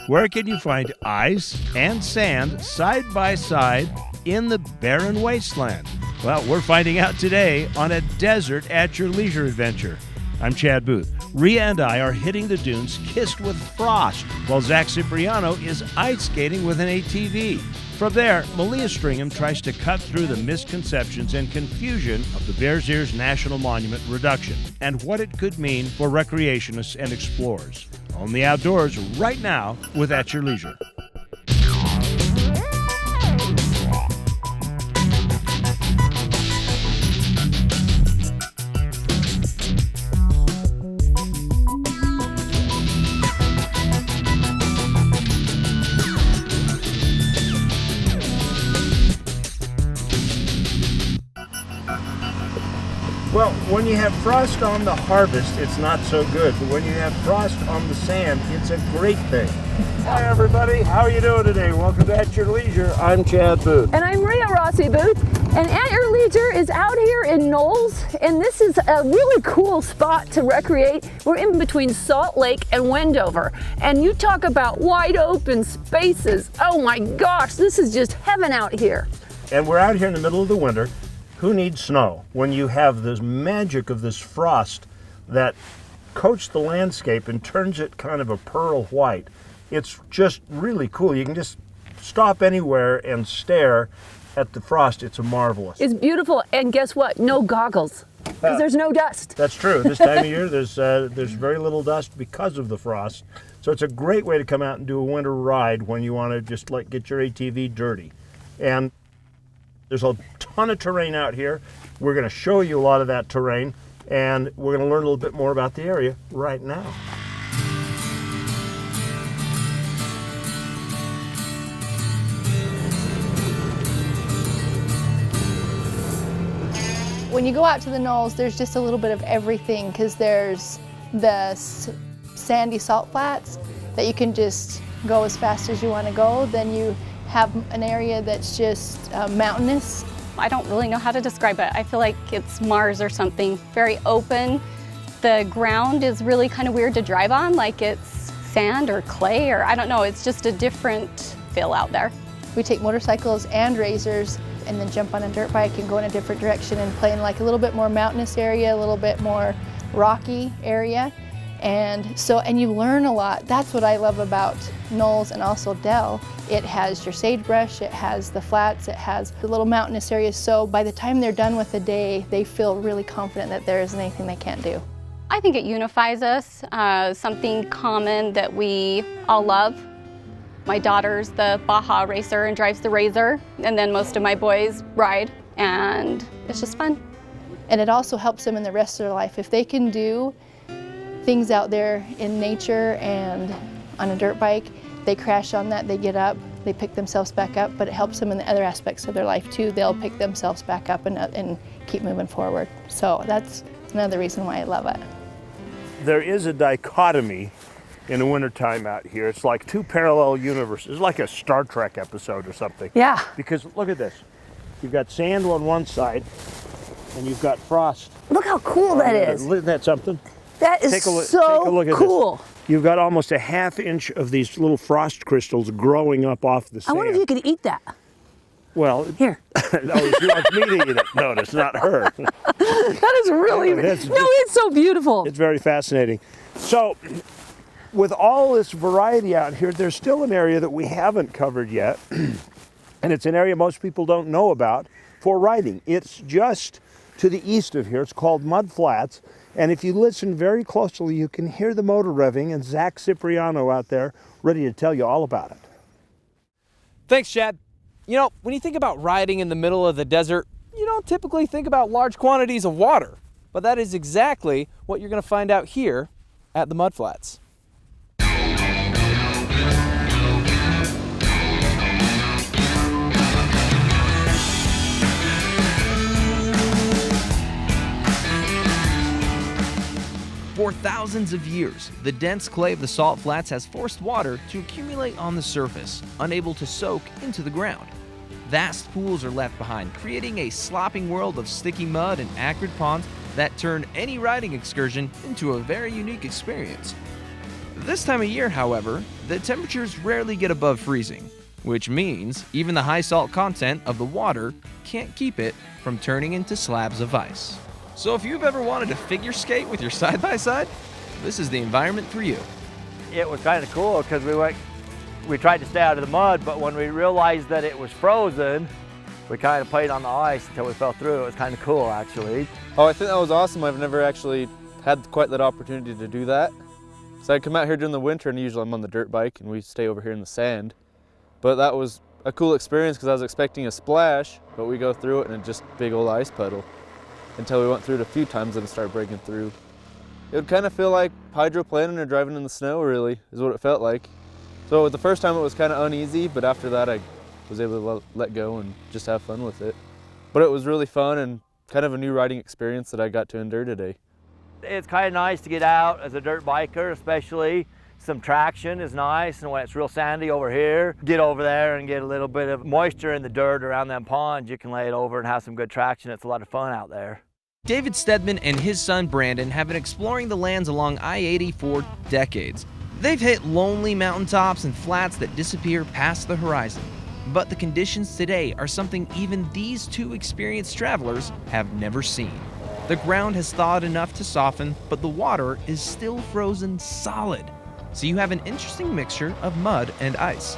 Where can you find ice and sand side by side in the barren wasteland? Well, we're finding out today on a Desert at Your Leisure adventure. I'm Chad Booth. Rhea and I are hitting the dunes kissed with frost, while Zack is ice skating with an ATV. From there, Milia Stringham tries to cut through the misconceptions and confusion of the Bears Ears National Monument reduction and what it could mean for recreationists and explorers. On the outdoors right now with At Your Leisure. Well, when you have frost on the harvest, it's not so good. But when you have frost on the sand, it's a great thing. Hi, everybody. How are you doing today? Welcome to At Your Leisure. I'm Chad Booth. And I'm Rhea Rossi Booth. And At Your Leisure is out here in Knolls. And this is a really cool spot to recreate. We're in between Salt Lake and Wendover. And you talk about wide open spaces. Oh my gosh, this is just heaven out here. And we're out here in the middle of the winter. Who needs snow when you have this magic of this frost that coats the landscape and turns it kind of a pearl white? It's just really cool. You can just stop anywhere and stare at the frost. It's marvelous. It's beautiful, and guess what? No goggles, because there's no dust. That's true. This time of year, there's very little dust because of the frost. So it's a great way to come out and do a winter ride when you want to just get your ATV dirty. And there's a ton of terrain out here. We're going to show you a lot of that terrain, and we're going to learn a little bit more about the area right now. When you go out to the Knolls, there's just a little bit of everything, because there's the sandy salt flats that you can just go as fast as you want to go. Then you have an area that's just mountainous. I don't really know how to describe it. I feel like it's Mars or something. Very open. The ground is really kind of weird to drive on, like it's sand or clay, or I don't know. It's just a different feel out there. We take motorcycles and razors and then jump on a dirt bike and go in a different direction and play in like a little bit more mountainous area, a little bit more rocky area. And you learn a lot. That's what I love about Knolls and also Dell. It has your sagebrush, it has the flats, it has the little mountainous areas. So by the time they're done with the day, they feel really confident that there isn't anything they can't do. I think it unifies us, something common that we all love. My daughter's the Baja racer and drives the Razor, and then most of my boys ride, and it's just fun. And it also helps them in the rest of their life. If they can do things out there in nature and on a dirt bike, they crash on that, they get up, they pick themselves back up, but it helps them in the other aspects of their life too. They'll pick themselves back up and keep moving forward. So that's another reason why I love it. There is a dichotomy in the wintertime out here. It's like two parallel universes. It's like a Star Trek episode or something. Yeah. Because look at this. You've got sand on one side and you've got frost. Look how cool that is. Isn't that something? That is take a so look at cool. This. You've got almost a ½ inch of these little frost crystals growing up off the sand. I wonder if you could eat that. Well, here. No, she wants me to eat it. Notice, not her. That is really, it's so beautiful. It's very fascinating. So, with all this variety out here, there's still an area that we haven't covered yet, and it's an area most people don't know about for riding. It's just to the east of here. It's called Mud Flats. And if you listen very closely, you can hear the motor revving and Zack out there ready to tell you all about it. Thanks, Chad. You know, when you think about riding in the middle of the desert, you don't typically think about large quantities of water. But that is exactly what you're going to find out here at the Mud Flats. 'For thousands of years, the dense clay of the salt flats has forced water to accumulate on the surface, unable to soak into the ground. Vast pools are left behind, creating a slopping world of sticky mud and acrid ponds that turn any riding excursion into a very unique experience. This time of year, however, the temperatures rarely get above freezing, which means even the high salt content of the water can't keep it from turning into slabs of ice. So if you've ever wanted to figure skate with your side-by-side, this is the environment for you. It was kind of cool because we tried to stay out of the mud, but when we realized that it was frozen, we kind of played on the ice until we fell through. It was kind of cool, actually. Oh, I think that was awesome. I've never actually had quite that opportunity to do that. So I come out here during the winter, and usually I'm on the dirt bike, and we stay over here in the sand. But that was a cool experience because I was expecting a splash, but we go through it and it's just big old ice puddle until we went through it a few times and it started breaking through. It would kind of feel like hydroplaning or driving in the snow, really, is what it felt like. So the first time it was kind of uneasy, but after that I was able to let go and just have fun with it. But it was really fun and kind of a new riding experience that I got to endure today. It's kind of nice to get out as a dirt biker, especially. Some traction is nice, and when it's real sandy over here, get over there and get a little bit of moisture in the dirt around them ponds. You can lay it over and have some good traction. It's a lot of fun out there. David Steadman and his son Brandon have been exploring the lands along I-80 for decades. They've hit lonely mountaintops and flats that disappear past the horizon. But the conditions today are something even these two experienced travelers have never seen. The ground has thawed enough to soften, but the water is still frozen solid. So you have an interesting mixture of mud and ice.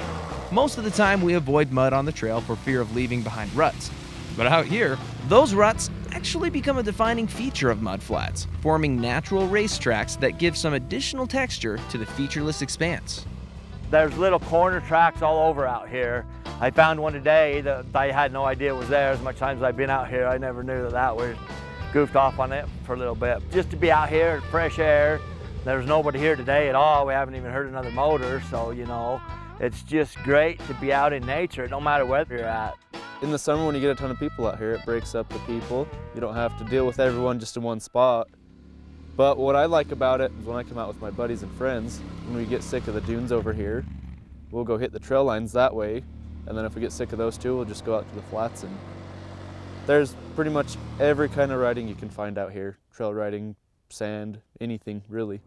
Most of the time we avoid mud on the trail for fear of leaving behind ruts. But out here, those ruts actually become a defining feature of mud flats, forming natural racetracks that give some additional texture to the featureless expanse. There's little corner tracks all over out here. I found one today that I had no idea was there. As much times as I've been out here, I never knew that was. Goofed off on it for a little bit. Just to be out here in fresh air. There's nobody here today at all. We haven't even heard another motor, so you know, it's just great to be out in nature, no matter where you're at. In the summer when you get a ton of people out here, it breaks up the people. You don't have to deal with everyone just in one spot. But what I like about it is when I come out with my buddies and friends, when we get sick of the dunes over here, we'll go hit the trail lines that way, and then if we get sick of those two, we'll just go out to the flats. And there's pretty much every kind of riding you can find out here. Trail riding, sand, anything really.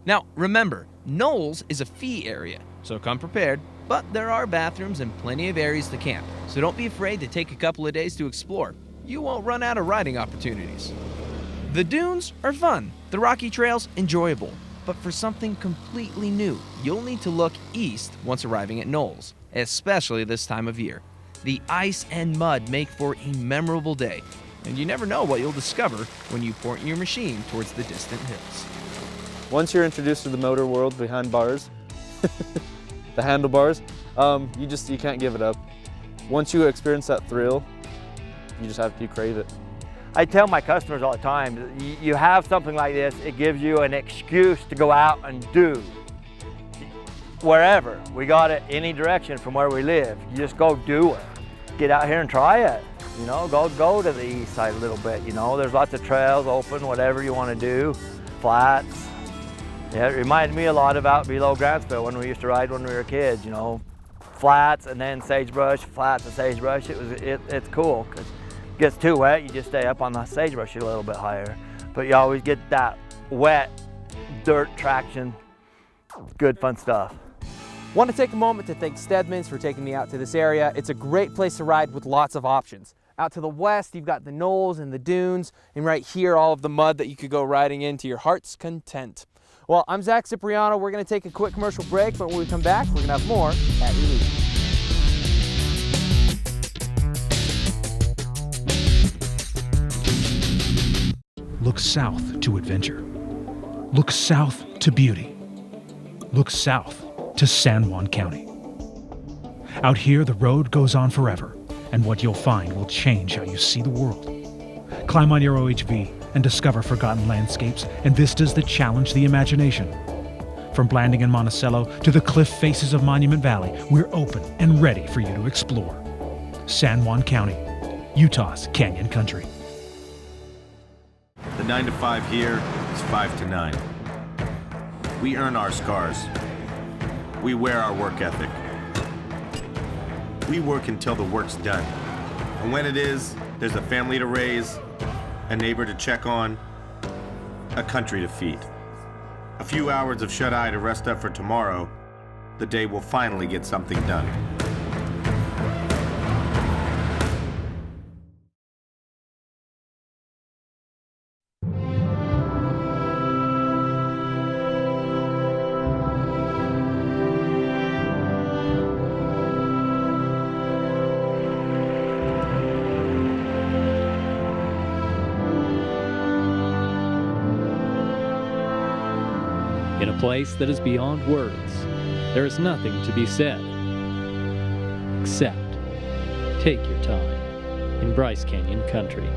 Now remember, Knolls is a fee area, so come prepared, but there are bathrooms and plenty of areas to camp, so don't be afraid to take a couple of days to explore. You won't run out of riding opportunities. The dunes are fun, the rocky trails enjoyable, but for something completely new, you'll need to look east once arriving at Knolls, especially this time of year. The ice and mud make for a memorable day, and you never know what you'll discover when you point your machine towards the distant hills. Once you're introduced to the motor world behind bars, the handlebars, you can't give it up. Once you experience that thrill, you crave it. I tell my customers all the time, you have something like this, it gives you an excuse to go out and do. Wherever, we got it any direction from where we live. You just go do it. Get out here and try it. You know, go to the east side a little bit. You know, there's lots of trails open, whatever you want to do, flats. Yeah, it reminded me a lot of out below Grantsville when we used to ride when we were kids. You know, flats and then sagebrush, flats and sagebrush. It's cool because it gets too wet. You just stay up on the sagebrush a little bit higher, but you always get that wet dirt traction. Good fun stuff. Want to take a moment to thank Steadman's for taking me out to this area. It's a great place to ride with lots of options. Out to the west, you've got the Knolls and the dunes, and right here, all of the mud that you could go riding in to your heart's content. Well, I'm Zack Cipriano. We're going to take a quick commercial break, but when we come back, we're going to have more at your leisure. Look south to adventure. Look south to beauty. Look south to San Juan County. Out here, the road goes on forever, and what you'll find will change how you see the world. Climb on your OHV and discover forgotten landscapes and vistas that challenge the imagination. From Blanding and Monticello to the cliff faces of Monument Valley, we're open and ready for you to explore. San Juan County, Utah's Canyon Country. The 9 to 5 here is 5 to 9. We earn our scars. We wear our work ethic. We work until the work's done. And when it is, there's a family to raise, a neighbor to check on, a country to feed. A few hours of shut-eye to rest up for tomorrow, the day will finally get something done. In a place that is beyond words, there is nothing to be said, except take your time in Bryce Canyon country.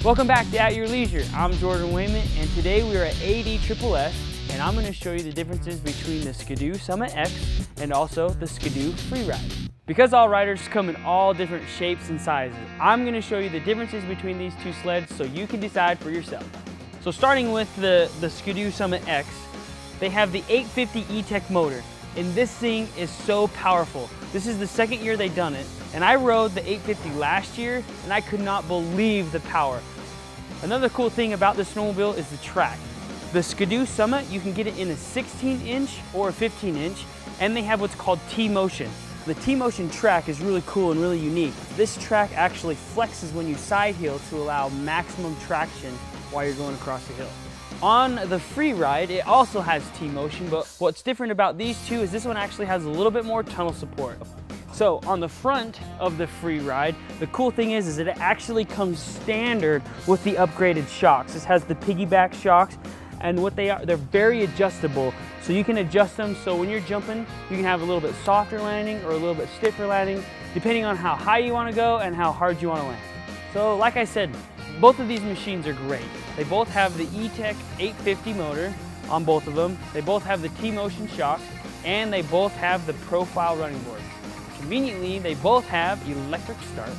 Welcome back to At Your Leisure. I'm Jordan Wayman, and today we are at AD Triple S, and I'm going to show you the differences between the Ski-Doo Summit X and also the Ski-Doo Freeride. Because all riders come in all different shapes and sizes, I'm going to show you the differences between these two sleds so you can decide for yourself. So starting with the Ski-Doo Summit X, they have the 850 E-Tech motor, and this thing is so powerful. This is the second year they've done it, and I rode the 850 last year, and I could not believe the power. Another cool thing about the snowmobile is the track. The Ski-Doo Summit, you can get it in a 16-inch or a 15-inch, and they have what's called T-Motion. The T-Motion track is really cool and really unique. This track actually flexes when you side heel to allow maximum traction while you're going across the hill. On the Freeride, it also has T-Motion, but what's different about these two is this one actually has a little bit more tunnel support. So on the front of the Freeride, the cool thing is that it actually comes standard with the upgraded shocks. This has the piggyback shocks, and what they are, they're very adjustable. So you can adjust them so when you're jumping, you can have a little bit softer landing or a little bit stiffer landing, depending on how high you want to go and how hard you want to land. So like I said, both of these machines are great. They both have the E-Tech 850 motor on both of them. They both have the T-Motion shocks, and they both have the profile running boards. Conveniently, they both have electric start.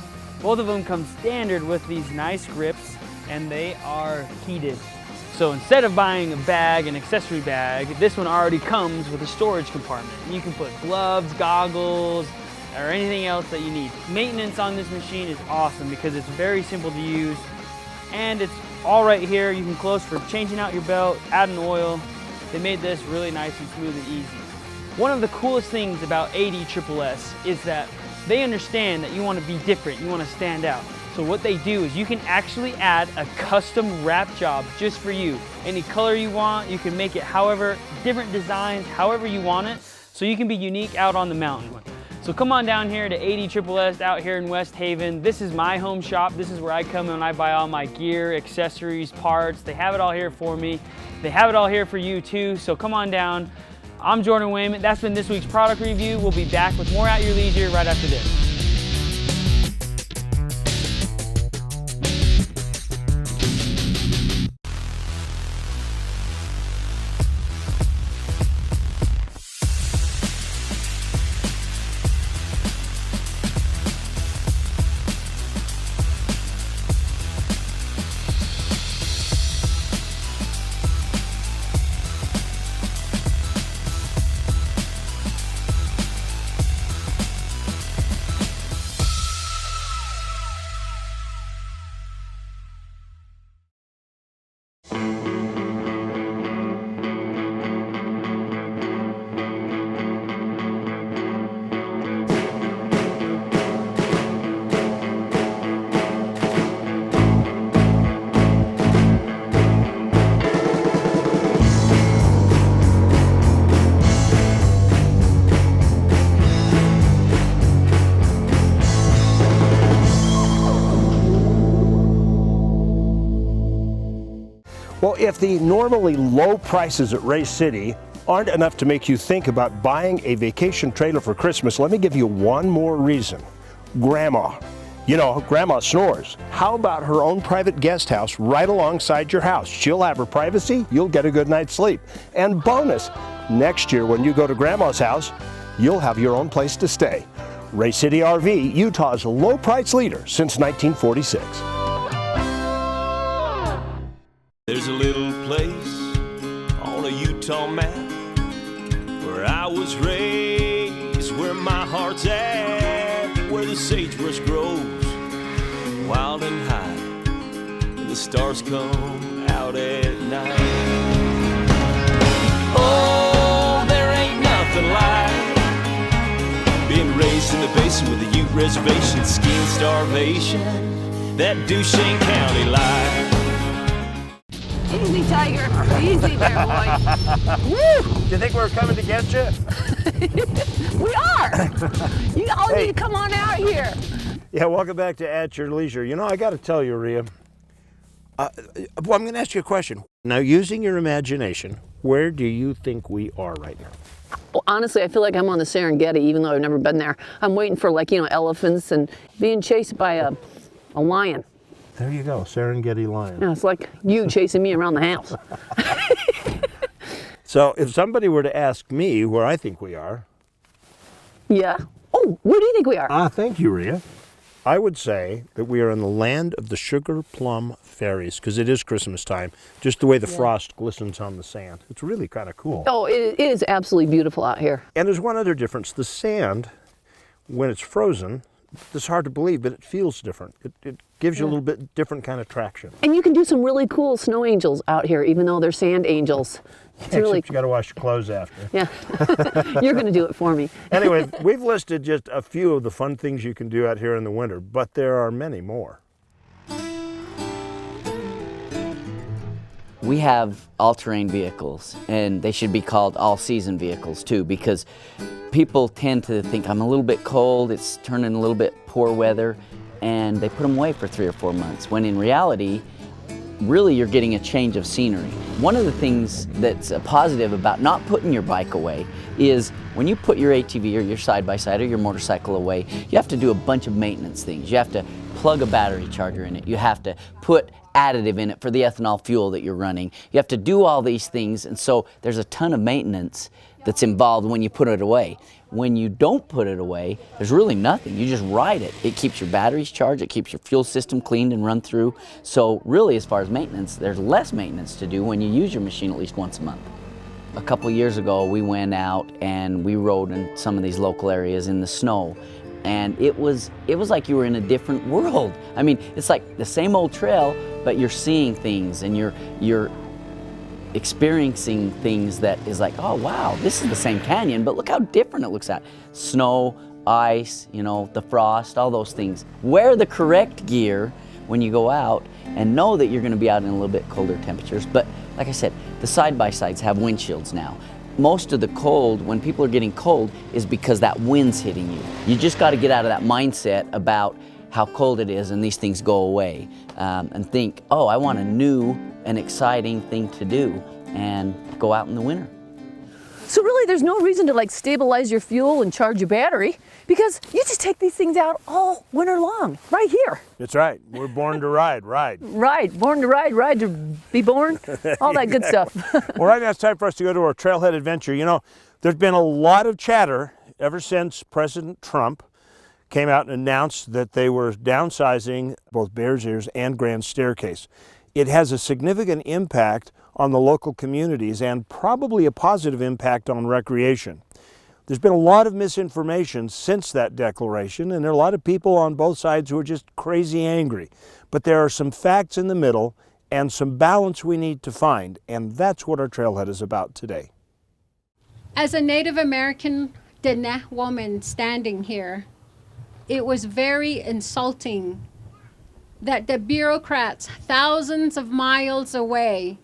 Both of them come standard with these nice grips, and they are heated. So instead of buying a bag, an accessory bag, this one already comes with a storage compartment. You can put gloves, goggles, or anything else that you need. Maintenance on this machine is awesome because it's very simple to use, and it's all right here. You can close for changing out your belt, adding oil. They made this really nice and smooth and easy. One of the coolest things about AD Triple S is that they understand that you want to be different, you want to stand out. So what they do is you can actually add a custom wrap job just for you. Any color you want, you can make it however, different designs, however you want it, so you can be unique out on the mountain. So come on down here to AD Triple S out here in West Haven. This is my home shop. This is where I come and I buy all my gear, accessories, parts. They have it all here for me. They have it all here for you too, so come on down. I'm Jordan Wayman. That's been this week's product review. We'll be back with more At Your Leisure right after this. Well, if the normally low prices at Race City aren't enough to make you think about buying a vacation trailer for Christmas, let me give you one more reason. Grandma. You know, Grandma snores. How about her own private guest house right alongside your house? She'll have her privacy, you'll get a good night's sleep. And bonus, next year when you go to Grandma's house, you'll have your own place to stay. Race City RV, Utah's low price leader since 1946. There's a little place on a Utah map where I was raised, where my heart's at, where the sagebrush grows wild and high, and the stars come out at night. place with a Ute reservation, skiing starvation, that Duchesne County life. Easy, Tiger. Easy there, boy. Woo! Do you think we're coming to get you? We are. You all need to come on out here. Yeah, welcome back to At Your Leisure. You know, I got to tell you, Rhea, well, I'm going to ask you a question. Now, using your imagination, where do you think we are right now? Well, honestly, I feel like I'm on the Serengeti, even though I've never been there. I'm waiting for, like, elephants and being chased by a lion. There you go, Serengeti lion. Yeah, it's like you chasing me around the house. So if somebody were to ask me where I think we are. Yeah. Oh, where do you think we are? Thank you, Rhea. I would say that we are in the land of the sugar plum fairies, because it is Christmas time, just the way the frost glistens on the sand. It's really kind of cool. Oh, it is absolutely beautiful out here. And there's one other difference. The sand, when it's frozen, it's hard to believe, but it feels different. It gives you a little bit different kind of traction. And you can do some really cool snow angels out here, even though they're sand angels. It's Except you got to wash your clothes after. Yeah, you're going to do it for me. Anyway, we've listed just a few of the fun things you can do out here in the winter, but there are many more. We have all-terrain vehicles, and they should be called all-season vehicles too, because people tend to think, I'm a little bit cold, it's turning a little bit poor weather, and they put them away for 3 or 4 months, when in reality, really you're getting a change of scenery. One of the things that's a positive about not putting your bike away is when you put your ATV or your side-by-side or your motorcycle away, you have to do a bunch of maintenance things. You have to plug a battery charger in it. You have to put additive in it for the ethanol fuel that you're running. You have to do all these things, and so there's a ton of maintenance that's involved when you put it away. When you don't put it away, there's really nothing. You just ride it. It keeps your batteries charged, it keeps your fuel system cleaned and run through. So really, as far as maintenance, there's less maintenance to do when you use your machine at least once a month. A couple years ago, we went out and we rode in some of these local areas in the snow. And it was like you were in a different world. I mean, it's like the same old trail, but you're seeing things and you're experiencing things that is like, oh wow, this is the same canyon, but look how different it looks at. Snow, ice, the frost, all those things. Wear the correct gear when you go out and know that you're going to be out in a little bit colder temperatures. But like I said, the side-by-sides have windshields now. Most of the cold, when people are getting cold, is because that wind's hitting you. You just got to get out of that mindset about how cold it is and these things go away, and think, oh, I want a new and exciting thing to do, and go out in the winter. So really, there's no reason to stabilize your fuel and charge your battery, because you just take these things out all winter long, right here. That's right. We're born to ride. Right, born to ride to be born, all that good stuff. Well, right now it's time for us to go to our trailhead adventure. There's been a lot of chatter ever since President Trump came out and announced that they were downsizing both Bears Ears and Grand Staircase. It has a significant impact on the local communities and probably a positive impact on recreation. There's been a lot of misinformation since that declaration, and there are a lot of people on both sides who are just crazy angry. But there are some facts in the middle and some balance we need to find, and that's what our trailhead is about today. As a Native American Diné woman standing here, it was very insulting that the bureaucrats thousands of miles away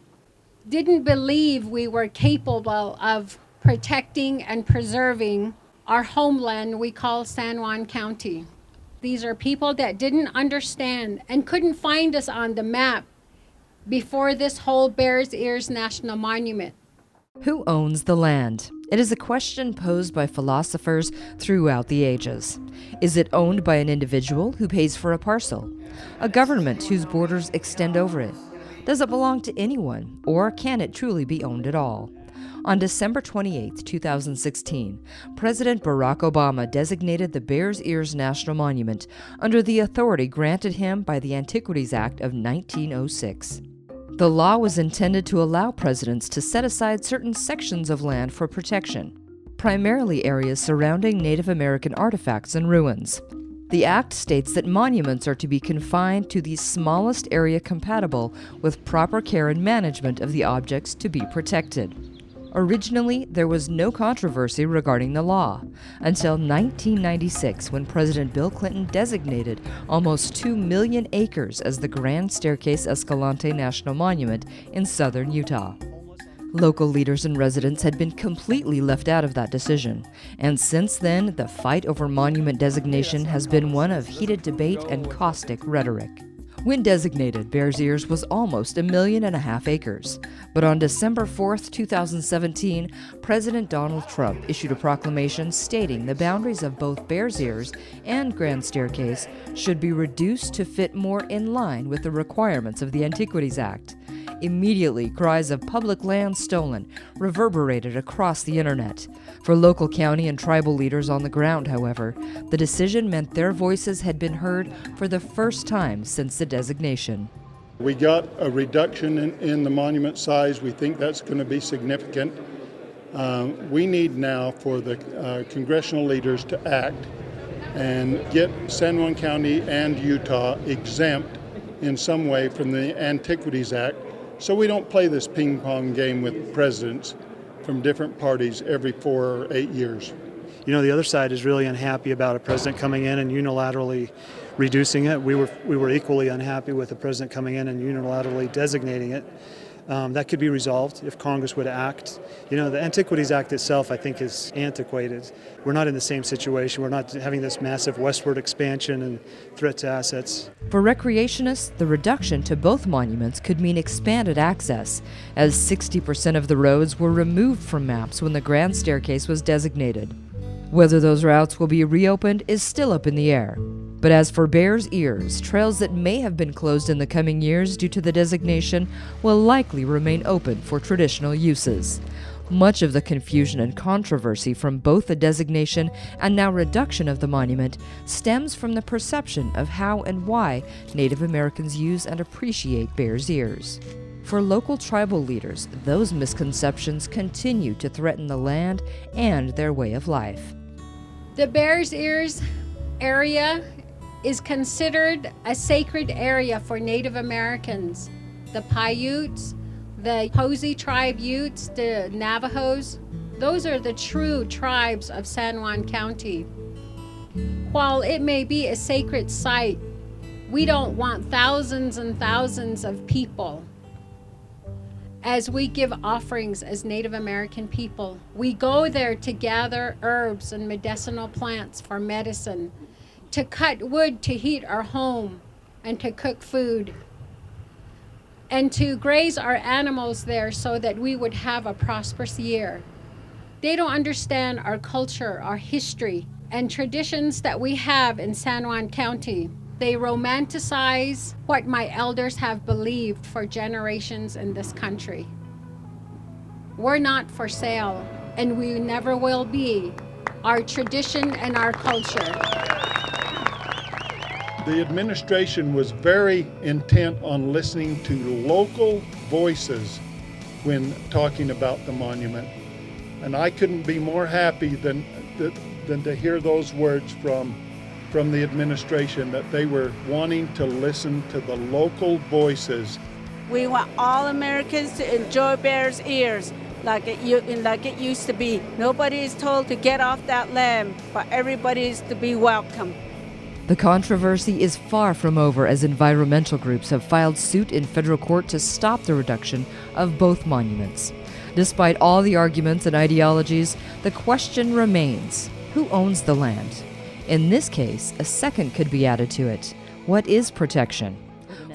didn't believe we were capable of protecting and preserving our homeland we call San Juan County. These are people that didn't understand and couldn't find us on the map before this whole Bears Ears National Monument. Who owns the land? It is a question posed by philosophers throughout the ages. Is it owned by an individual who pays for a parcel? A government whose borders extend over it? Does it belong to anyone, or can it truly be owned at all? On December 28, 2016, President Barack Obama designated the Bears Ears National Monument under the authority granted him by the Antiquities Act of 1906. The law was intended to allow presidents to set aside certain sections of land for protection, primarily areas surrounding Native American artifacts and ruins. The act states that monuments are to be confined to the smallest area compatible with proper care and management of the objects to be protected. Originally, there was no controversy regarding the law until 1996, when President Bill Clinton designated almost 2 million acres as the Grand Staircase Escalante National Monument in southern Utah. Local leaders and residents had been completely left out of that decision, and since then, the fight over monument designation has been one of heated debate and caustic rhetoric. When designated, Bears Ears was almost 1.5 million acres. But on December 4th, 2017, President Donald Trump issued a proclamation stating the boundaries of both Bears Ears and Grand Staircase should be reduced to fit more in line with the requirements of the Antiquities Act. Immediately, cries of public land stolen reverberated across the internet. For local county and tribal leaders on the ground, however, the decision meant their voices had been heard for the first time since the designation. We got a reduction in the monument size. We think that's going to be significant. We need now for the congressional leaders to act and get San Juan County and Utah exempt in some way from the Antiquities Act, so we don't play this ping pong game with presidents from different parties every 4 or 8 years. You know, the other side is really unhappy about a president coming in and unilaterally reducing it. We were equally unhappy with the president coming in and unilaterally designating it. That could be resolved if Congress would act. You know, the Antiquities Act itself, I think, is antiquated. We're not in the same situation. We're not having this massive westward expansion and threat to assets. For recreationists, the reduction to both monuments could mean expanded access, as 60% of the roads were removed from maps when the Grand Staircase was designated. Whether those routes will be reopened is still up in the air. But as for Bears Ears, trails that may have been closed in the coming years due to the designation will likely remain open for traditional uses. Much of the confusion and controversy from both the designation and now reduction of the monument stems from the perception of how and why Native Americans use and appreciate Bears Ears. For local tribal leaders, those misconceptions continue to threaten the land and their way of life. The Bears Ears area is considered a sacred area for Native Americans. The Paiutes, the Posey tribe Utes, the Navajos, those are the true tribes of San Juan County. While it may be a sacred site, we don't want thousands and thousands of people. As we give offerings as Native American people, we go there to gather herbs and medicinal plants for medicine, to cut wood to heat our home and to cook food, and to graze our animals there so that we would have a prosperous year. They don't understand our culture, our history, and traditions that we have in San Juan County. They romanticize what my elders have believed for generations in this country. We're not for sale, and we never will be. Our tradition and our culture. The administration was very intent on listening to local voices when talking about the monument. And I couldn't be more happy than to hear those words from the administration, that they were wanting to listen to the local voices. We want all Americans to enjoy Bears Ears like it used to be. Nobody is told to get off that land, but everybody is to be welcome. The controversy is far from over, as environmental groups have filed suit in federal court to stop the reduction of both monuments. Despite all the arguments and ideologies, the question remains: who owns the land? In this case, a second could be added to it. What is protection?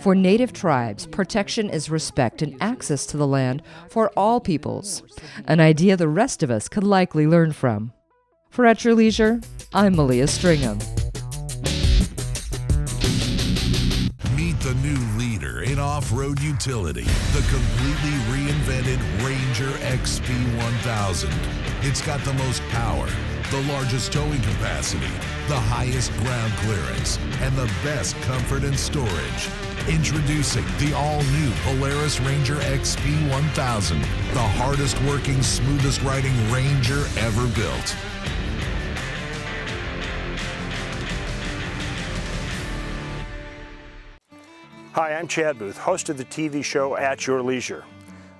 For Native tribes, protection is respect and access to the land for all peoples, an idea the rest of us could likely learn from. For At Your Leisure, I'm Milia Stringham. Meet the new leader in off-road utility, the completely reinvented Ranger XP1000. It's got the most power, the largest towing capacity, the highest ground clearance, and the best comfort and storage. Introducing the all-new Polaris Ranger XP1000, the hardest working, smoothest riding Ranger ever built. Hi, I'm Chad Booth, host of the TV show At Your Leisure.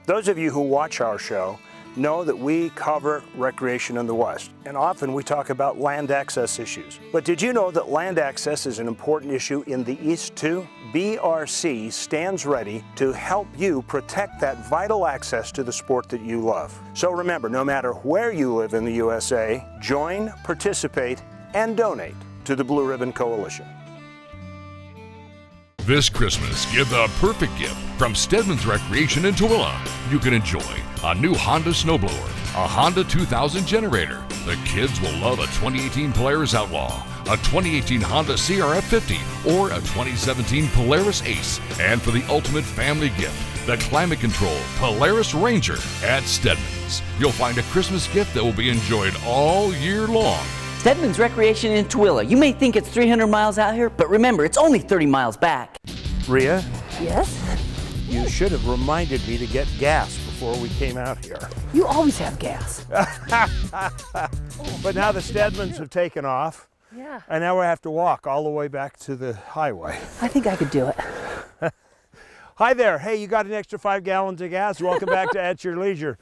Those of you who watch our show know that we cover recreation in the West, and often we talk about land access issues. But did you know that land access is an important issue in the East too? BRC stands ready to help you protect that vital access to the sport that you love. So remember, no matter where you live in the USA, join, participate, and donate to the Blue Ribbon Coalition. This Christmas, give the perfect gift from Steadman's Recreation in Tooele. You can enjoy a new Honda snowblower, a Honda 2000 generator. The kids will love a 2018 Polaris Outlaw, a 2018 Honda CRF50, or a 2017 Polaris Ace. And for the ultimate family gift, the climate control Polaris Ranger at Steadman's. You'll find a Christmas gift that will be enjoyed all year long. Steadman's Recreation in Tooele. You may think it's 300 miles out here, but remember, it's only 30 miles back. Rhea? Yes? You should have reminded me to get gas before we came out here. You always have gas. But now the Steadmans have taken off. Yeah. And now we have to walk all the way back to the highway. I think I could do it. Hi there. Hey, you got an extra 5 gallons of gas? Welcome back to At Your Leisure.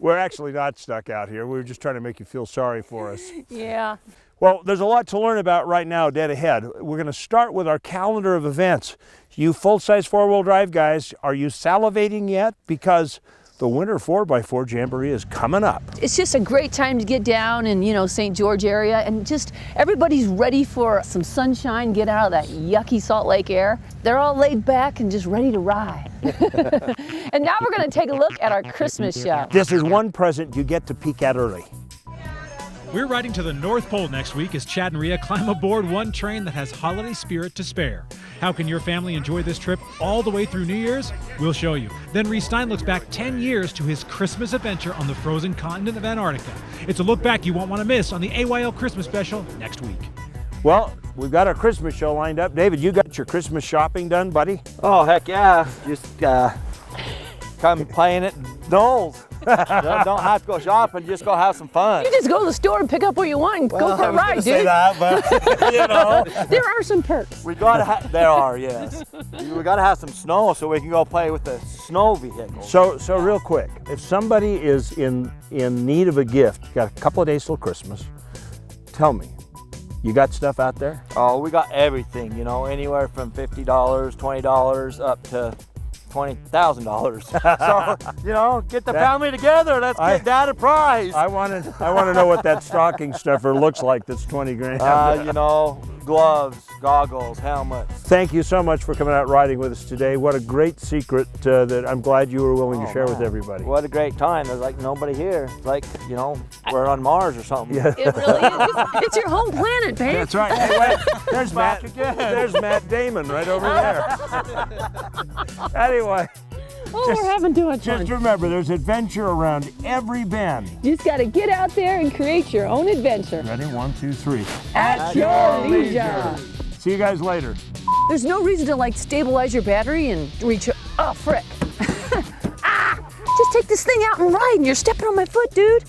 We're actually not stuck out here. We were just trying to make you feel sorry for us. Yeah. Well, there's a lot to learn about right now, dead ahead. We're going to start with our calendar of events. You full-size four-wheel drive guys, are you salivating yet? Because the Winter 4x4 Jamboree is coming up. It's just a great time to get down in, St. George area, and just everybody's ready for some sunshine, get out of that yucky Salt Lake air. They're all laid back and just ready to ride. And now we're going to take a look at our Christmas show. This is one present you get to peek at early. We're riding to the North Pole next week as Chad and Rhea climb aboard one train that has holiday spirit to spare. How can your family enjoy this trip all the way through New Year's? We'll show you. Then Rhys Stein looks back 10 years to his Christmas adventure on the frozen continent of Antarctica. It's a look back you won't want to miss on the AYL Christmas special next week. Well, we've got our Christmas show lined up. David, you got your Christmas shopping done, buddy? Oh, heck yeah. Just come playing at Knolls. Don't have to go shopping, just go have some fun. You just go to the store and pick up what you want and go for a ride, dude. Say that, but There are some perks. we gotta there are, yes. We gotta have some snow so we can go play with the snow vehicle. So real quick, if somebody is in need of a gift, got a couple of days till Christmas, tell me, you got stuff out there? Oh, we got everything, anywhere from $50, $20 up to $20,000. So, get the family together. Let's get that a prize. I want to know what that stocking stuffer looks like that's 20 grand. Gloves, goggles, helmets. Thank you so much for coming out riding with us today. What a great secret that I'm glad you were willing to share with everybody. What a great time. There's like nobody here. It's like, we're on Mars or something. Yeah. It really is. It's your home planet, babe. That's right. Hey, wait, there's Matt Damon right over there. Anyway. We're having too much fun. Just remember, there's adventure around every bend. You just got to get out there and create your own adventure. Ready? 1, 2, 3. At your leisure. See you guys later. There's no reason to stabilize your battery and reach. Oh, frick. Just take this thing out and ride, and you're stepping on my foot, dude.